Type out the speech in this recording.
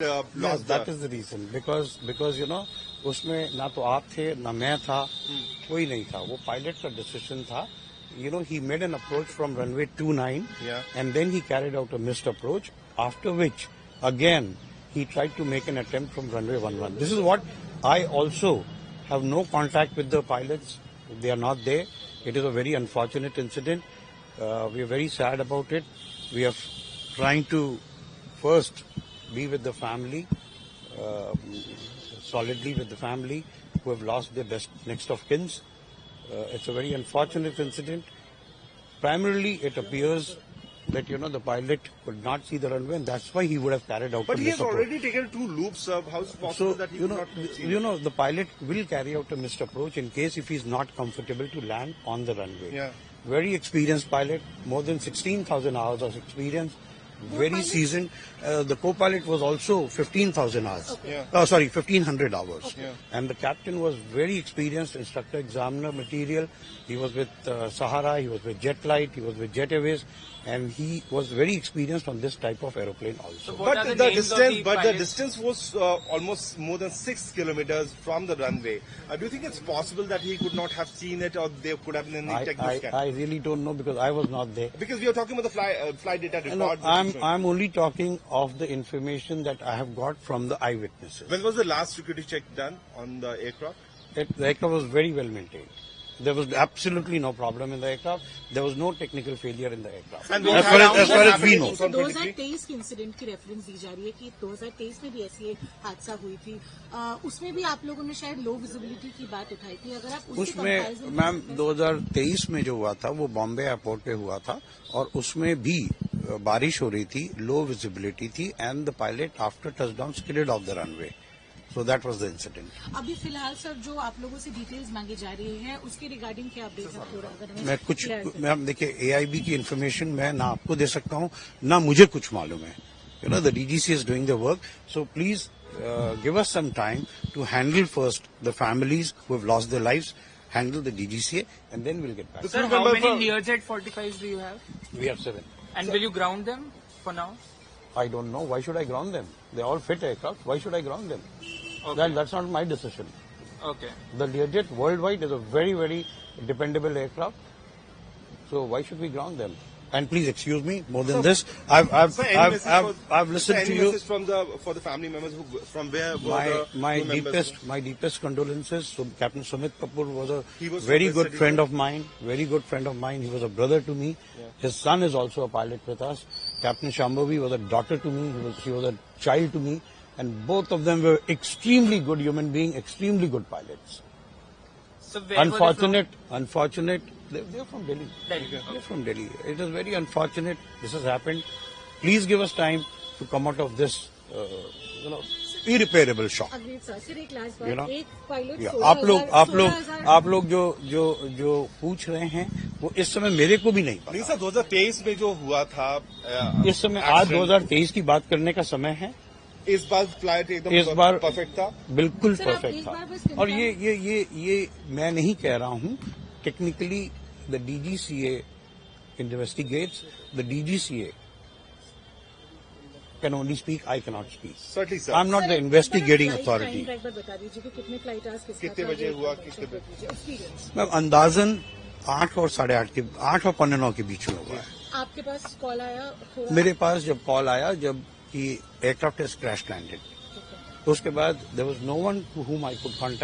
Yes, that is the reason because you know उसमें ना तो आप थे ना मैं था कोई नहीं था वो पायलट का डिसीजन था. You know, he made an approach from runway 29 and then he carried out a missed approach, after which again he tried to make an attempt from runway 11. This is what I also have no contact with the pilots. They are not there. It is a very unfortunate incident. We are very sad about it. We are trying to first be with the family, solidly with the family who have lost their next of kins. It's a very unfortunate incident. Primarily, it appears that, you know, the pilot could not see the runway and that's why he would have carried out. But he has already taken 2 loops. How is it possible that he could not see? You know, the pilot will carry out a missed approach in case if he is not comfortable to land on the runway. Yeah. Very experienced pilot, more than 16,000 hours of experience. Very seasoned. The co-pilot was also 15,000 hours. Okay. 1,500 hours. Okay. And the captain was very experienced, instructor examiner material. He was with Sahara, he was with Jetlight, he was with Jet Airways, and he was very experienced on this type of aeroplane also. But the distance was almost more than 6 kilometers from the runway. Do you think it's possible that he could not have seen it, or there could have been any technical scan? I really don't know because I was not there. Because we are talking about the flight data report. I'm only talking of the information that I have got from the eyewitnesses. When was the last security check done on the aircraft? The aircraft was very well maintained. There was absolutely no problem in the aircraft. There was no technical failure in the aircraft. And as far as we know. 2023 के incident की reference दी जा रही है कि 2023 में भी ऐसी हादसा हुई थी. उसमें भी आप लोगों ने शायद लो विजिबिलिटी की बात उठाई थी. अगर आप उसमें मैम 2023 में जो हुआ था वो बॉम्बे एयरपोर्ट पे हुआ था और उसमें भी बारिश हो रही थी, लो विजिबिलिटी थी and the pilot after touchdown skidded off the runway. So that was the incident. अभी फिलहाल सर जो आप लोगों से डिटेल्स मांगी जा रही है उसके रिगार्डिंग क्या अपडेट है? मैं कुछ मैम देखिए AIB की इन्फॉर्मेशन मैं ना आपको दे सकता हूँ ना मुझे कुछ मालूम है. You know, the DGC is doing the work, so please give us some time to handle first the families who have lost their lives, handle the DGCA, and then we'll get back. Sir, how many Learjet 45s do you have? We have 7. And will you ground them for now? I don't know. Why should I ground them? They're all fit aircraft. Why should I ground them? Okay. That's not my decision. Okay. The Learjet worldwide is a very, very dependable aircraft. So why should we ground them? And please excuse me. More than this, I've listened to you. For the family members who from where were my deepest condolences. So Captain Sumit Kapoor was a was very good friend of mine. Very good friend of mine. He was a brother to me. Yeah. His son is also a pilot with us. Captain Shambhavi was a daughter to me. She was a child to me. And both of them were extremely good human beings, extremely good pilots. So where Unfortunate. They're from Delhi. Delhi. They're from Delhi. It is very unfortunate this has happened. Please give us time to come out of this, irreparable shock. Agreed sir, सिर्फ एक last You बात. know? एक pilot आप लोग जो पूछ रहे हैं वो इस समय मेरे को भी नहीं पता. नहीं सर, 2023 में जो हुआ था इस समय आज 2023 की बात करने का समय है. इस बार फ्लाइट एकदम परफेक्ट था. बिल्कुल सर, आप परफेक्ट एक बार बस था. और ये मैं नहीं कह रहा हूँ. Technically the DGCA investigates. The DGCA can only speak. I cannot speak. Certainly, sir. I'm not the investigating authority. बता दीजिए कि कितने फ्लाइट आज कितने बजे हुआ, कितने बजे? मैम अंदाजन 8 और 8:30 के 8 और 9:15 के बीच में हुआ है. आपके पास कॉल आया? मेरे पास जब कॉल आया जब कि एयरक्राफ्ट हैज क्रैश लैंडेड, तो उसके बाद there was no one to whom I could contact.